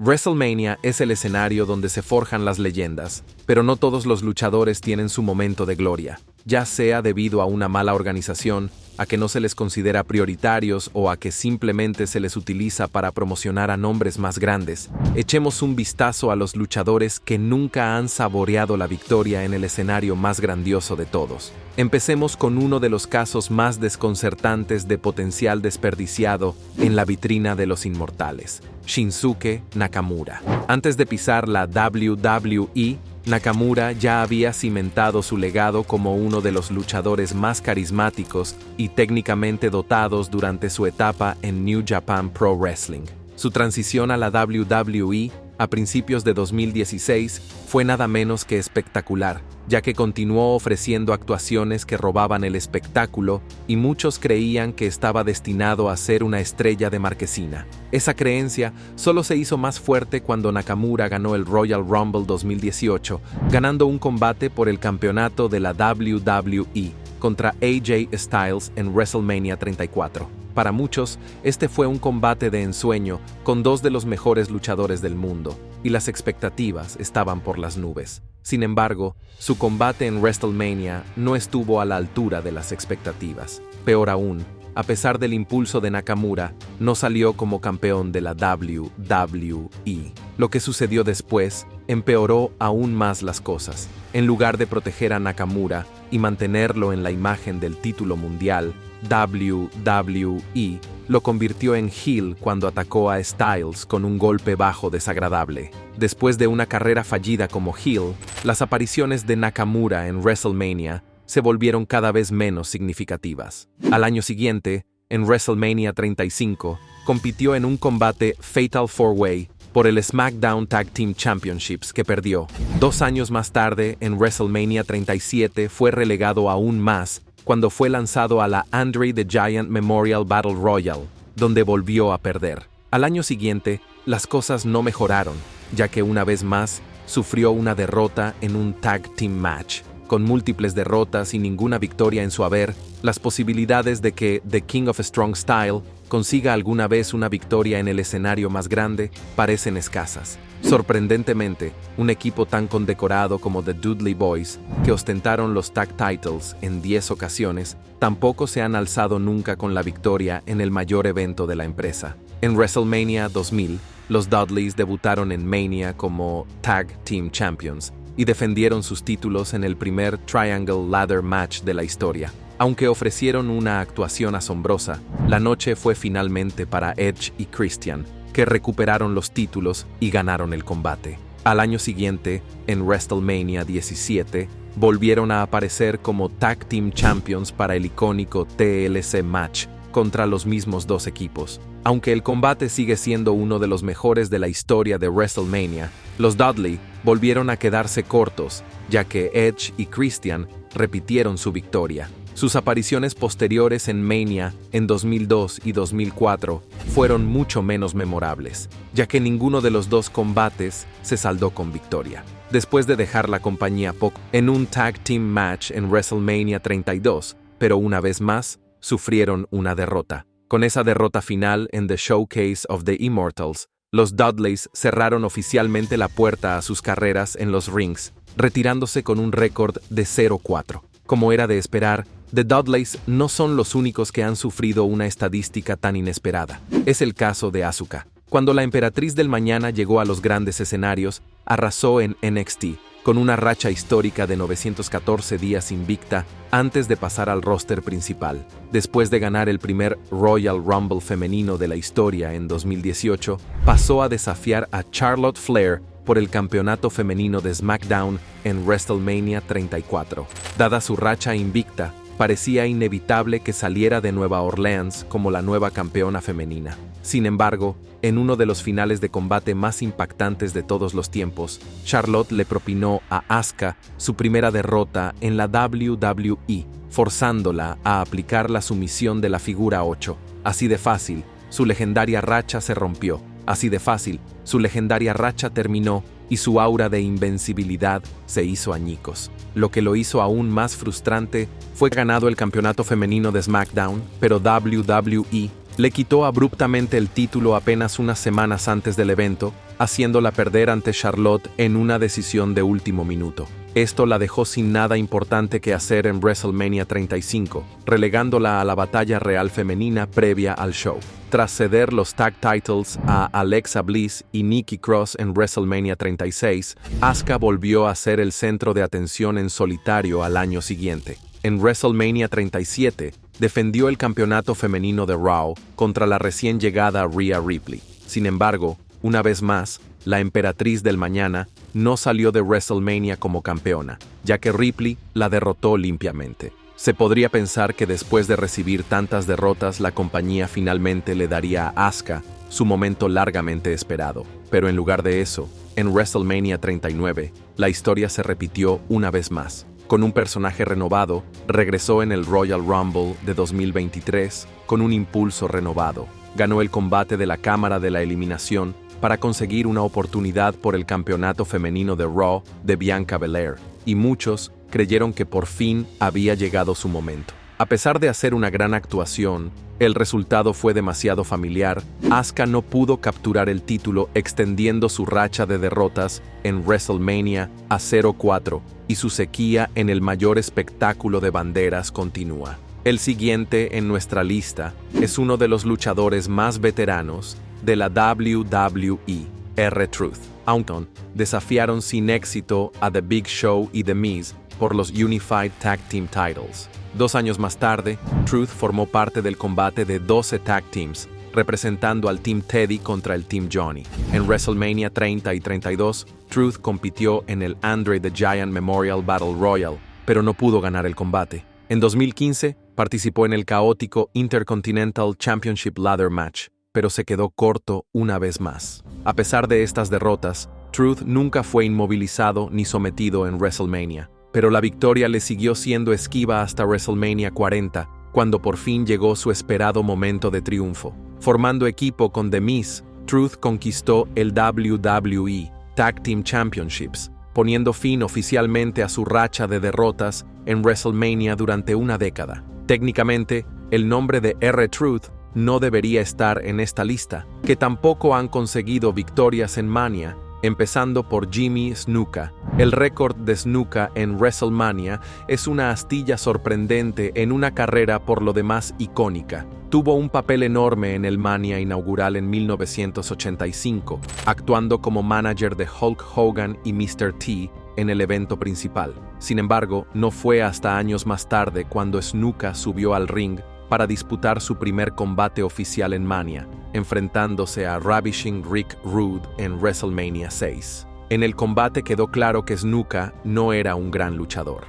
WrestleMania es el escenario donde se forjan las leyendas, pero no todos los luchadores tienen su momento de gloria, ya sea debido a una mala organización, a que no se les considera prioritarios o a que simplemente se les utiliza para promocionar a nombres más grandes. Echemos un vistazo a los luchadores que nunca han saboreado la victoria en el escenario más grandioso de todos. Empecemos con uno de los casos más desconcertantes de potencial desperdiciado en la vitrina de los inmortales: Shinsuke Nakamura. Antes de pisar la WWE, Nakamura ya había cimentado su legado como uno de los luchadores más carismáticos y técnicamente dotados durante su etapa en New Japan Pro Wrestling. Su transición a la WWE a principios de 2016 fue nada menos que espectacular, ya que continuó ofreciendo actuaciones que robaban el espectáculo y muchos creían que estaba destinado a ser una estrella de marquesina. Esa creencia solo se hizo más fuerte cuando Nakamura ganó el Royal Rumble 2018, ganando un combate por el campeonato de la WWE contra AJ Styles en WrestleMania 34. Para muchos, este fue un combate de ensueño con dos de los mejores luchadores del mundo, y las expectativas estaban por las nubes. Sin embargo, su combate en WrestleMania no estuvo a la altura de las expectativas. Peor aún, a pesar del impulso de Nakamura, no salió como campeón de la WWE. Lo que sucedió después empeoró aún más las cosas. En lugar de proteger a Nakamura y mantenerlo en la imagen del título mundial, WWE lo convirtió en heel cuando atacó a Styles con un golpe bajo desagradable. Después de una carrera fallida como heel, las apariciones de Nakamura en WrestleMania se volvieron cada vez menos significativas. Al año siguiente, en WrestleMania 35, compitió en un combate Fatal 4-Way por el SmackDown Tag Team Championships que perdió. 2 años más tarde, en WrestleMania 37, fue relegado aún más cuando fue lanzado a la Andre the Giant Memorial Battle Royal, donde volvió a perder. Al año siguiente, las cosas no mejoraron, ya que una vez más sufrió una derrota en un Tag Team Match. Con múltiples derrotas y ninguna victoria en su haber, las posibilidades de que The King of Strong Style consiga alguna vez una victoria en el escenario más grande parecen escasas. Sorprendentemente, un equipo tan condecorado como The Dudley Boyz, que ostentaron los tag titles en 10 ocasiones, tampoco se han alzado nunca con la victoria en el mayor evento de la empresa. En WrestleMania 2000, los Dudleys debutaron en Mania como Tag Team Champions y defendieron sus títulos en el primer Triangle Ladder Match de la historia. Aunque ofrecieron una actuación asombrosa, la noche fue finalmente para Edge y Christian, que recuperaron los títulos y ganaron el combate. Al año siguiente, en WrestleMania 17, volvieron a aparecer como Tag Team Champions para el icónico TLC Match contra los mismos dos equipos. Aunque el combate sigue siendo uno de los mejores de la historia de WrestleMania, los Dudley volvieron a quedarse cortos, ya que Edge y Christian repitieron su victoria. Sus apariciones posteriores en Mania en 2002 y 2004 fueron mucho menos memorables, ya que ninguno de los dos combates se saldó con victoria. Después de dejar la compañía en un Tag Team Match en WrestleMania 32, pero una vez más, sufrieron una derrota. Con esa derrota final en The Showcase of the Immortals, los Dudleys cerraron oficialmente la puerta a sus carreras en los rings, retirándose con un récord de 0-4. Como era de esperar, The Dudleys no son los únicos que han sufrido una estadística tan inesperada. Es el caso de Asuka. Cuando la Emperatriz del Mañana llegó a los grandes escenarios, arrasó en NXT, con una racha histórica de 914 días invicta antes de pasar al roster principal. Después de ganar el primer Royal Rumble femenino de la historia en 2018, pasó a desafiar a Charlotte Flair por el campeonato femenino de SmackDown en WrestleMania 34. Dada su racha invicta, parecía inevitable que saliera de Nueva Orleans como la nueva campeona femenina. Sin embargo, en uno de los finales de combate más impactantes de todos los tiempos, Charlotte le propinó a Asuka su primera derrota en la WWE, forzándola a aplicar la sumisión de la figura 8. Así de fácil, su legendaria racha se rompió. Así de fácil, su legendaria racha terminó y su aura de invencibilidad se hizo añicos. Lo que lo hizo aún más frustrante fue ganado el campeonato femenino de SmackDown, pero WWE le quitó abruptamente el título apenas unas semanas antes del evento, haciéndola perder ante Charlotte en una decisión de último minuto. Esto la dejó sin nada importante que hacer en WrestleMania 35, relegándola a la batalla real femenina previa al show. Tras ceder los tag titles a Alexa Bliss y Nikki Cross en WrestleMania 36, Asuka volvió a ser el centro de atención en solitario al año siguiente. En WrestleMania 37, defendió el campeonato femenino de Raw contra la recién llegada Rhea Ripley. Sin embargo, una vez más, la emperatriz del mañana no salió de WrestleMania como campeona, ya que Ripley la derrotó limpiamente. Se podría pensar que después de recibir tantas derrotas, la compañía finalmente le daría a Asuka su momento largamente esperado. Pero en lugar de eso, en WrestleMania 39, la historia se repitió una vez más. Con un personaje renovado, regresó en el Royal Rumble de 2023 con un impulso renovado. Ganó el combate de la Cámara de la Eliminación para conseguir una oportunidad por el campeonato femenino de Raw de Bianca Belair, y muchos creyeron que por fin había llegado su momento. A pesar de hacer una gran actuación, el resultado fue demasiado familiar. Asuka no pudo capturar el título, extendiendo su racha de derrotas en WrestleMania a 0-4, y su sequía en el mayor espectáculo de banderas continúa. El siguiente en nuestra lista es uno de los luchadores más veteranos de la WWE, R-Truth. Aunque desafiaron sin éxito a The Big Show y The Miz por los Unified Tag Team Titles. 2 años más tarde, Truth formó parte del combate de 12 tag teams, representando al Team Teddy contra el Team Johnny. En WrestleMania 30 y 32, Truth compitió en el Andre the Giant Memorial Battle Royal, pero no pudo ganar el combate. En 2015, participó en el caótico Intercontinental Championship Ladder Match, pero se quedó corto una vez más. A pesar de estas derrotas, Truth nunca fue inmovilizado ni sometido en WrestleMania, pero la victoria le siguió siendo esquiva hasta WrestleMania 40, cuando por fin llegó su esperado momento de triunfo. Formando equipo con The Miz, Truth conquistó el WWE Tag Team Championships, poniendo fin oficialmente a su racha de derrotas en WrestleMania durante una década. Técnicamente, el nombre de R-Truth no debería estar en esta lista, que tampoco han conseguido victorias en Mania, empezando por Jimmy Snuka. El récord de Snuka en WrestleMania es una astilla sorprendente en una carrera por lo demás icónica. Tuvo un papel enorme en el Mania inaugural en 1985, actuando como manager de Hulk Hogan y Mr. T en el evento principal. Sin embargo, no fue hasta años más tarde cuando Snuka subió al ring para disputar su primer combate oficial en Mania, enfrentándose a Ravishing Rick Rude en WrestleMania 6. En el combate quedó claro que Snuka no era un gran luchador.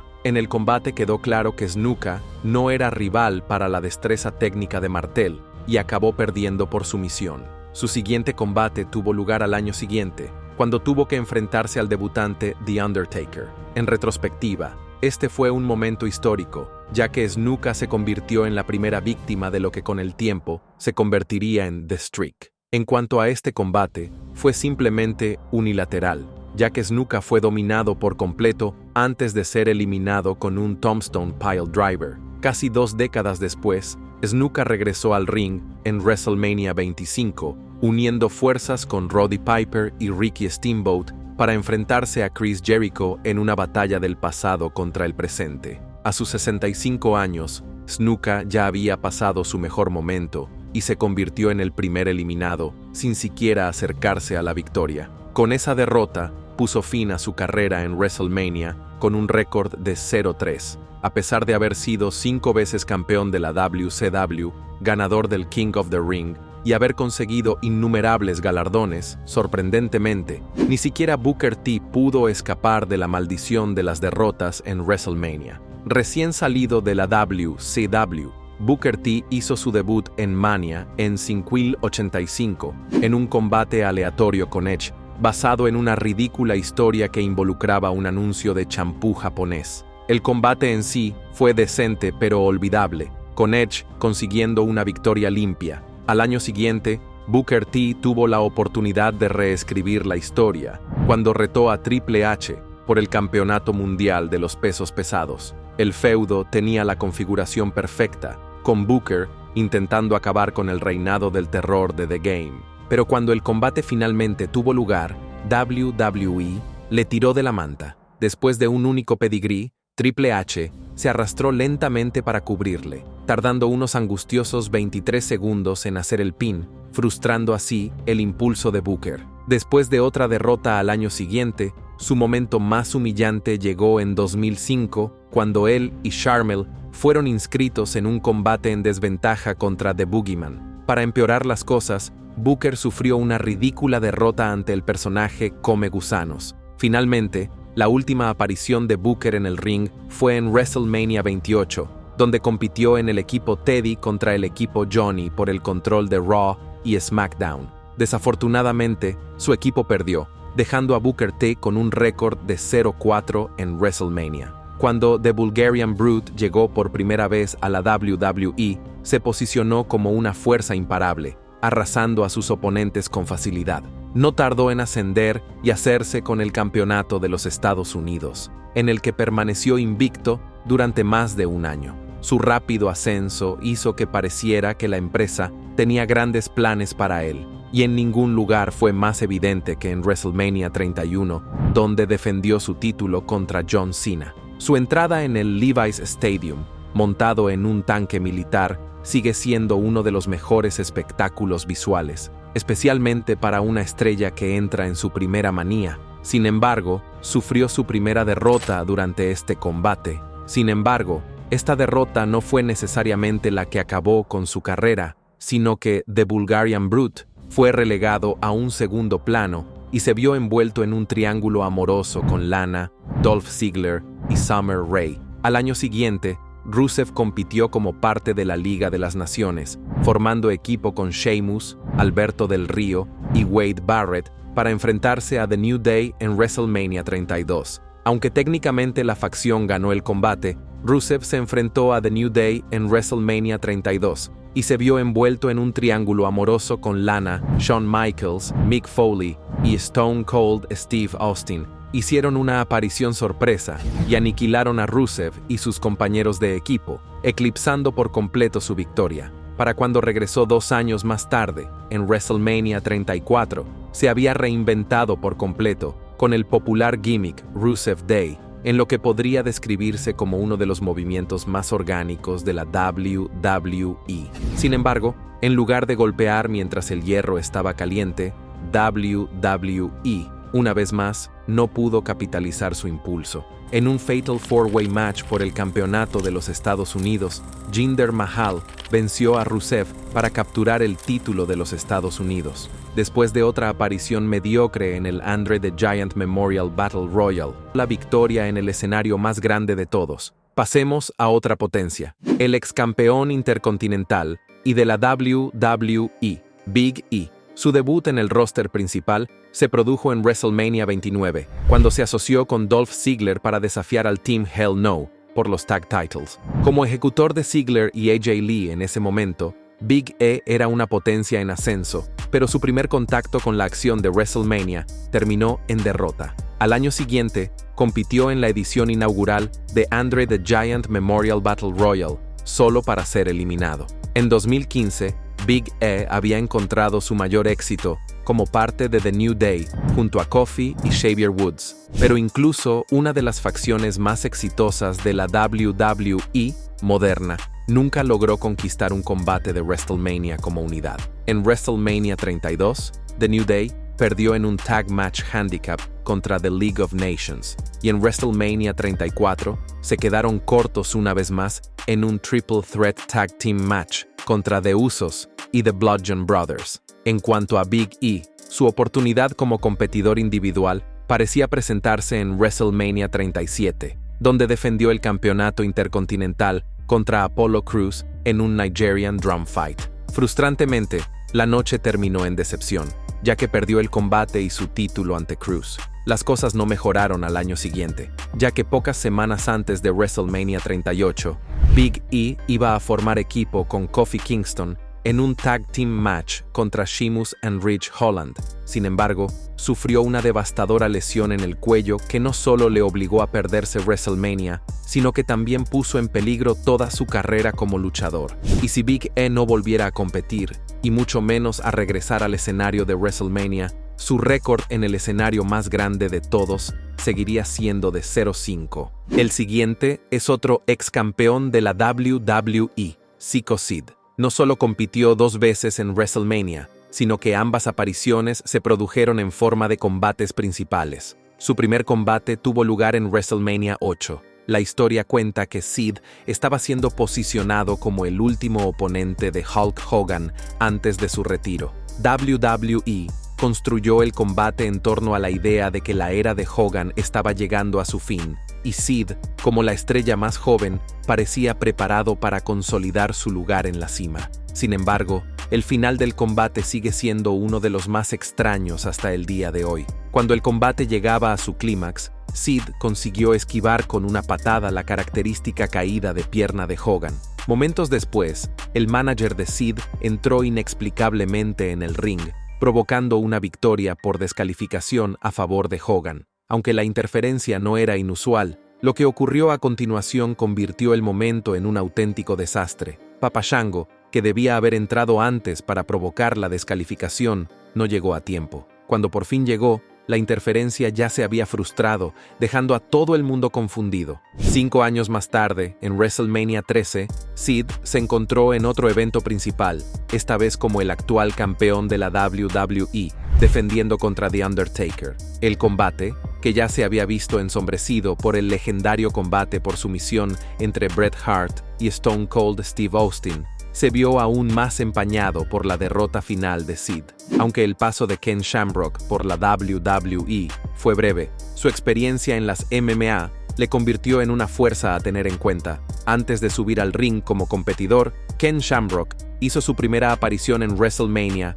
No era rival para la destreza técnica de Martel y acabó perdiendo por sumisión. Su siguiente combate tuvo lugar al año siguiente, cuando tuvo que enfrentarse al debutante The Undertaker. En retrospectiva, este fue un momento histórico, ya que Snuka se convirtió en la primera víctima de lo que con el tiempo se convertiría en The Streak. En cuanto a este combate, fue simplemente unilateral, ya que Snuka fue dominado por completo antes de ser eliminado con un Tombstone Pile Driver. Casi 2 décadas después, Snuka regresó al ring en WrestleMania 25, uniendo fuerzas con Roddy Piper y Ricky Steamboat para enfrentarse a Chris Jericho en una batalla del pasado contra el presente. A sus 65 años, Snuka ya había pasado su mejor momento y se convirtió en el primer eliminado, sin siquiera acercarse a la victoria. Con esa derrota, puso fin a su carrera en WrestleMania con un récord de 0-3. A pesar de haber sido 5 veces campeón de la WCW, ganador del King of the Ring, y haber conseguido innumerables galardones, sorprendentemente, ni siquiera Booker T pudo escapar de la maldición de las derrotas en WrestleMania. Recién salido de la WCW, Booker T hizo su debut en Mania en 585, en un combate aleatorio con Edge, basado en una ridícula historia que involucraba un anuncio de champú japonés. El combate en sí fue decente pero olvidable, con Edge consiguiendo una victoria limpia. Al año siguiente, Booker T tuvo la oportunidad de reescribir la historia, cuando retó a Triple H por el campeonato mundial de los pesos pesados. El feudo tenía la configuración perfecta, con Booker intentando acabar con el reinado del terror de The Game. Pero cuando el combate finalmente tuvo lugar, WWE le tiró de la manta. Después de un único pedigrí, Triple H se arrastró lentamente para cubrirle, tardando unos angustiosos 23 segundos en hacer el pin, frustrando así el impulso de Booker. Después de otra derrota al año siguiente, su momento más humillante llegó en 2005, cuando él y Sharmell fueron inscritos en un combate en desventaja contra The Boogeyman. Para empeorar las cosas, Booker sufrió una ridícula derrota ante el personaje Come Gusanos. Finalmente, la última aparición de Booker en el ring fue en WrestleMania 28, donde compitió en el equipo Teddy contra el equipo Johnny por el control de Raw y SmackDown. Desafortunadamente, su equipo perdió, dejando a Booker T con un récord de 0-4 en WrestleMania. Cuando The Bulgarian Brute llegó por primera vez a la WWE, se posicionó como una fuerza imparable, arrasando a sus oponentes con facilidad. No tardó en ascender y hacerse con el campeonato de los Estados Unidos, en el que permaneció invicto durante más de un año. Su rápido ascenso hizo que pareciera que la empresa tenía grandes planes para él, y en ningún lugar fue más evidente que en WrestleMania 31, donde defendió su título contra John Cena. Su entrada en el Levi's Stadium, montado en un tanque militar, sigue siendo uno de los mejores espectáculos visuales, especialmente para una estrella que entra en su primera manía. Sin embargo, sufrió su primera derrota durante este combate. Sin embargo, esta derrota no fue necesariamente la que acabó con su carrera, sino que The Bulgarian Brute fue relegado a un segundo plano y se vio envuelto en un triángulo amoroso con Lana, Dolph Ziggler y Summer Rae. Al año siguiente, Rusev compitió como parte de la Liga de las Naciones, formando equipo con Sheamus, Alberto Del Rio y Wade Barrett para enfrentarse a The New Day en WrestleMania 32. Aunque técnicamente la facción ganó el combate, Rusev se enfrentó a The New Day en WrestleMania 32 y se vio envuelto en un triángulo amoroso con Lana, Shawn Michaels, Mick Foley y Stone Cold Steve Austin. Hicieron una aparición sorpresa y aniquilaron a Rusev y sus compañeros de equipo, eclipsando por completo su victoria. Para cuando regresó 2 años más tarde, en WrestleMania 34, se había reinventado por completo con el popular gimmick Rusev Day, en lo que podría describirse como uno de los movimientos más orgánicos de la WWE. Sin embargo, en lugar de golpear mientras el hierro estaba caliente, WWE, una vez más, no pudo capitalizar su impulso. En un Fatal 4-Way match por el campeonato de los Estados Unidos, Jinder Mahal venció a Rusev para capturar el título de los Estados Unidos. Después de otra aparición mediocre en el Andre the Giant Memorial Battle Royal, la victoria en el escenario más grande de todos. Pasemos a otra potencia, el ex campeón intercontinental y de la WWE, Big E. Su debut en el roster principal se produjo en WrestleMania 29, cuando se asoció con Dolph Ziggler para desafiar al Team Hell No por los Tag Titles. Como ejecutor de Ziggler y AJ Lee en ese momento, Big E era una potencia en ascenso, pero su primer contacto con la acción de WrestleMania terminó en derrota. Al año siguiente, compitió en la edición inaugural de Andre the Giant Memorial Battle Royal, solo para ser eliminado. En 2015, Big E había encontrado su mayor éxito como parte de The New Day, junto a Kofi y Xavier Woods, pero incluso una de las facciones más exitosas de la WWE moderna nunca logró conquistar un combate de WrestleMania como unidad. En WrestleMania 32, The New Day perdió en un Tag Match Handicap contra The League of Nations, y en WrestleMania 34 se quedaron cortos una vez más en un Triple Threat Tag Team Match contra The Usos y The Bludgeon Brothers. En cuanto a Big E, su oportunidad como competidor individual parecía presentarse en WrestleMania 37, donde defendió el campeonato intercontinental contra Apollo Crews en un Nigerian Drum Fight. Frustrantemente, la noche terminó en decepción, ya que perdió el combate y su título ante Crews. Las cosas no mejoraron al año siguiente, ya que pocas semanas antes de WrestleMania 38, Big E iba a formar equipo con Kofi Kingston en un tag team match contra Sheamus y Ridge Holland. Sin embargo, sufrió una devastadora lesión en el cuello que no solo le obligó a perderse WrestleMania, sino que también puso en peligro toda su carrera como luchador. Y si Big E no volviera a competir, y mucho menos a regresar al escenario de WrestleMania, su récord en el escenario más grande de todos seguiría siendo de 0-5. El siguiente es otro ex campeón de la WWE, Psycho Sid. No solo compitió 2 veces en WrestleMania, sino que ambas apariciones se produjeron en forma de combates principales. Su primer combate tuvo lugar en WrestleMania 8. La historia cuenta que Sid estaba siendo posicionado como el último oponente de Hulk Hogan antes de su retiro. WWE construyó el combate en torno a la idea de que la era de Hogan estaba llegando a su fin, y Sid, como la estrella más joven, parecía preparado para consolidar su lugar en la cima. Sin embargo, el final del combate sigue siendo uno de los más extraños hasta el día de hoy. Cuando el combate llegaba a su clímax, Sid consiguió esquivar con una patada la característica caída de pierna de Hogan. Momentos después, el manager de Sid entró inexplicablemente en el ring, provocando una victoria por descalificación a favor de Hogan. Aunque la interferencia no era inusual, lo que ocurrió a continuación convirtió el momento en un auténtico desastre. Papa Shango, que debía haber entrado antes para provocar la descalificación, no llegó a tiempo. Cuando por fin llegó, la interferencia ya se había frustrado, dejando a todo el mundo confundido. 5 años más tarde, en WrestleMania 13, Sid se encontró en otro evento principal, esta vez como el actual campeón de la WWE, defendiendo contra The Undertaker. El combate, que ya se había visto ensombrecido por el legendario combate por sumisión entre Bret Hart y Stone Cold Steve Austin, se vio aún más empañado por la derrota final de Sid. Aunque el paso de Ken Shamrock por la WWE fue breve, su experiencia en las MMA le convirtió en una fuerza a tener en cuenta. Antes de subir al ring como competidor, Ken Shamrock hizo su primera aparición en WrestleMania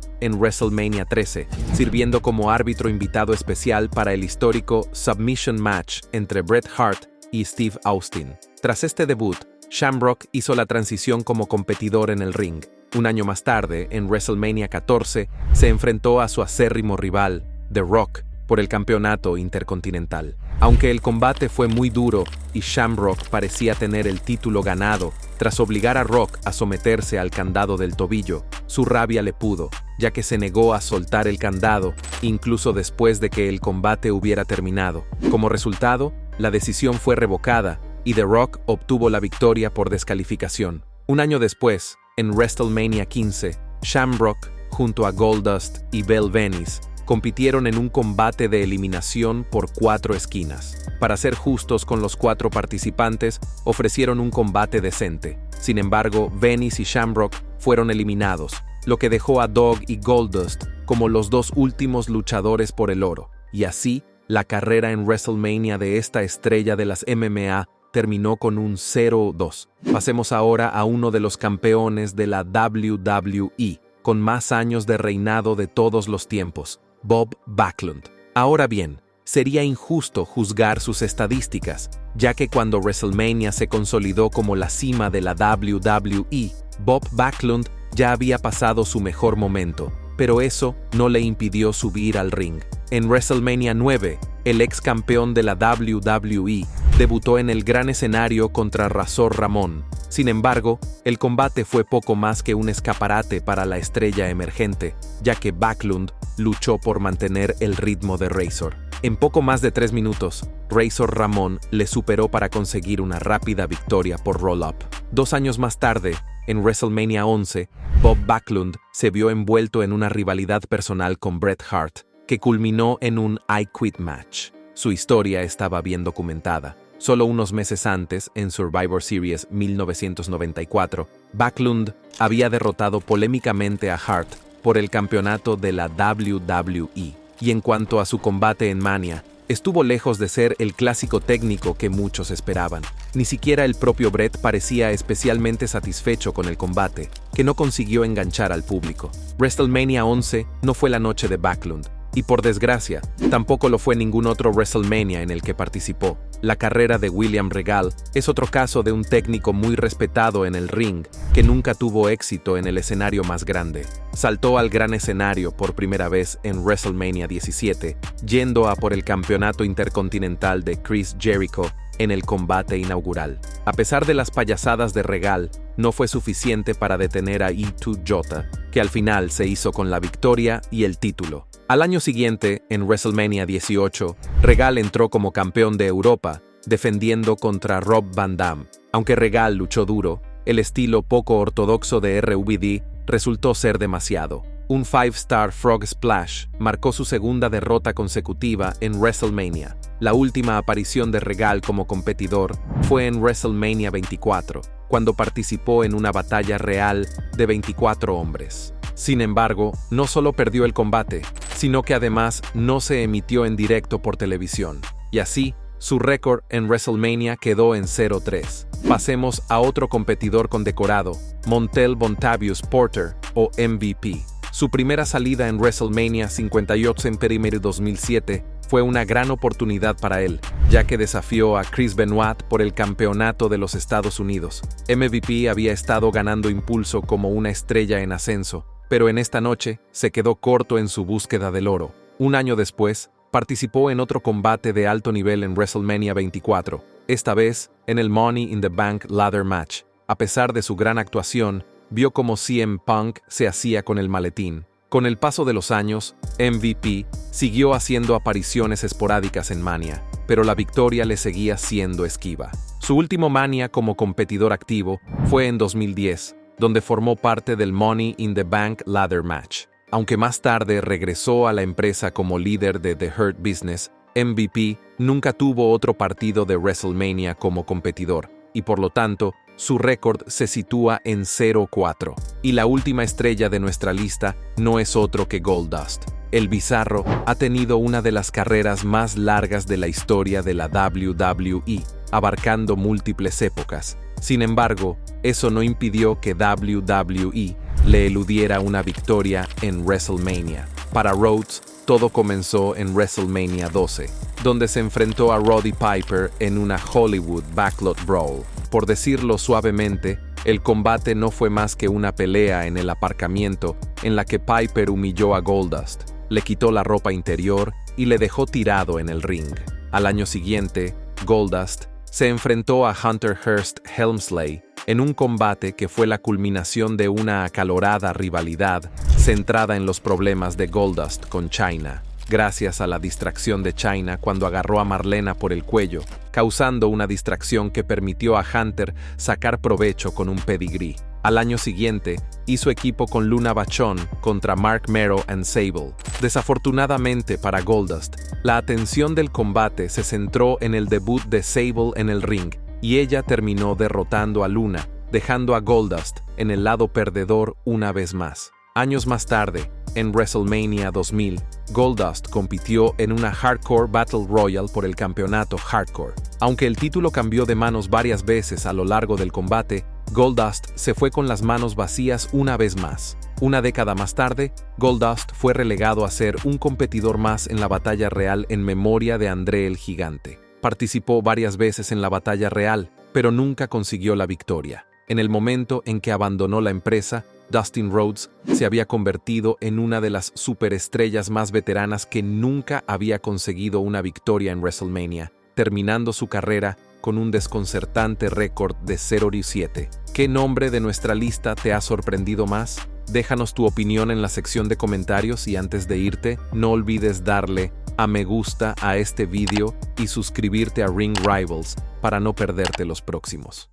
13, sirviendo como árbitro invitado especial para el histórico Submission Match entre Bret Hart y Steve Austin. Tras este debut, Shamrock hizo la transición como competidor en el ring. Un año más tarde, en WrestleMania 14, se enfrentó a su acérrimo rival, The Rock, por el campeonato intercontinental. Aunque el combate fue muy duro y Shamrock parecía tener el título ganado, tras obligar a Rock a someterse al candado del tobillo, su rabia le pudo, ya que se negó a soltar el candado, incluso después de que el combate hubiera terminado. Como resultado, la decisión fue revocada y The Rock obtuvo la victoria por descalificación. Un año después, en WrestleMania 15, Shamrock, junto a Goldust y Val Venis, compitieron en un combate de eliminación por 4 esquinas. Para ser justos con los 4 participantes, ofrecieron un combate decente. Sin embargo, Venis y Shamrock fueron eliminados, lo que dejó a Dog y Goldust como los 2 últimos luchadores por el oro. Y así, la carrera en WrestleMania de esta estrella de las MMA terminó con un 0-2. Pasemos ahora a uno de los campeones de la WWE, con más años de reinado de todos los tiempos, Bob Backlund. Ahora bien, sería injusto juzgar sus estadísticas, ya que cuando WrestleMania se consolidó como la cima de la WWE, Bob Backlund ya había pasado su mejor momento, pero eso no le impidió subir al ring. En WrestleMania 9, el ex campeón de la WWE debutó en el gran escenario contra Razor Ramón. Sin embargo, el combate fue poco más que un escaparate para la estrella emergente, ya que Backlund luchó por mantener el ritmo de Razor. En poco más de 3 minutos, Razor Ramón le superó para conseguir una rápida victoria por roll-up. 2 años más tarde, en WrestleMania 11, Bob Backlund se vio envuelto en una rivalidad personal con Bret Hart, que culminó en un I Quit match. Su historia estaba bien documentada. Solo unos meses antes, en Survivor Series 1994, Backlund había derrotado polémicamente a Hart por el campeonato de la WWE. Y en cuanto a su combate en Mania, estuvo lejos de ser el clásico técnico que muchos esperaban. Ni siquiera el propio Bret parecía especialmente satisfecho con el combate, que no consiguió enganchar al público. WrestleMania 11 no fue la noche de Backlund, Y por desgracia, tampoco lo fue ningún otro WrestleMania en el que participó. La carrera de William Regal es otro caso de un técnico muy respetado en el ring que nunca tuvo éxito en el escenario más grande. Saltó al gran escenario por primera vez en WrestleMania 17, yendo a por el campeonato intercontinental de Chris Jericho en el combate inaugural. A pesar de las payasadas de Regal, no fue suficiente para detener a Ito Jota, que al final se hizo con la victoria y el título. Al año siguiente, en WrestleMania 18, Regal entró como campeón de Europa, defendiendo contra Rob Van Dam. Aunque Regal luchó duro, el estilo poco ortodoxo de RVD resultó ser demasiado. Un 5-Star Frog Splash marcó su segunda derrota consecutiva en WrestleMania. La última aparición de Regal como competidor fue en WrestleMania 24, cuando participó en una batalla real de 24 hombres. Sin embargo, no solo perdió el combate, sino que además no se emitió en directo por televisión. Y así, su récord en WrestleMania quedó en 0-3. Pasemos a otro competidor condecorado, Montel Vontavious Porter, o MVP. Su primera salida en WrestleMania 58 en Perimeter 2007 fue una gran oportunidad para él, ya que desafió a Chris Benoit por el campeonato de los Estados Unidos. MVP había estado ganando impulso como una estrella en ascenso, pero en esta noche se quedó corto en su búsqueda del oro. Un año después, participó en otro combate de alto nivel en WrestleMania 24, esta vez en el Money in the Bank Ladder Match. A pesar de su gran actuación, vio como CM Punk se hacía con el maletín. Con el paso de los años, MVP siguió haciendo apariciones esporádicas en Mania, pero la victoria le seguía siendo esquiva. Su último Mania como competidor activo fue en 2010, donde formó parte del Money in the Bank Ladder Match. Aunque más tarde regresó a la empresa como líder de The Hurt Business, MVP nunca tuvo otro partido de WrestleMania como competidor, y por lo tanto, su récord se sitúa en 0-4. Y la última estrella de nuestra lista no es otro que Goldust. El bizarro ha tenido una de las carreras más largas de la historia de la WWE, abarcando múltiples épocas. Sin embargo, eso no impidió que WWE le eludiera una victoria en WrestleMania. Para Rhodes, todo comenzó en WrestleMania 12, donde se enfrentó a Roddy Piper en una Hollywood Backlot Brawl. Por decirlo suavemente, el combate no fue más que una pelea en el aparcamiento en la que Piper humilló a Goldust, le quitó la ropa interior y le dejó tirado en el ring. Al año siguiente, Goldust se enfrentó a Hunter Hearst Helmsley en un combate que fue la culminación de una acalorada rivalidad centrada en los problemas de Goldust con Chyna, gracias a la distracción de Chyna cuando agarró a Marlena por el cuello, causando una distracción que permitió a Hunter sacar provecho con un pedigrí. Al año siguiente, hizo equipo con Luna Vachon contra Mark Mero and Sable. Desafortunadamente para Goldust, la atención del combate se centró en el debut de Sable en el ring, y ella terminó derrotando a Luna, dejando a Goldust en el lado perdedor una vez más. Años más tarde, en WrestleMania 2000, Goldust compitió en una Hardcore Battle Royal por el campeonato Hardcore. Aunque el título cambió de manos varias veces a lo largo del combate, Goldust se fue con las manos vacías una vez más. Una década más tarde, Goldust fue relegado a ser un competidor más en la batalla real en memoria de André el Gigante. Participó varias veces en la batalla real, pero nunca consiguió la victoria. En el momento en que abandonó la empresa, Dustin Rhodes se había convertido en una de las superestrellas más veteranas que nunca había conseguido una victoria en WrestleMania, terminando su carrera con un desconcertante récord de 0-7. ¿Qué nombre de nuestra lista te ha sorprendido más? Déjanos tu opinión en la sección de comentarios y antes de irte, no olvides darle a me gusta a este vídeo y suscribirte a Ring Rivals para no perderte los próximos.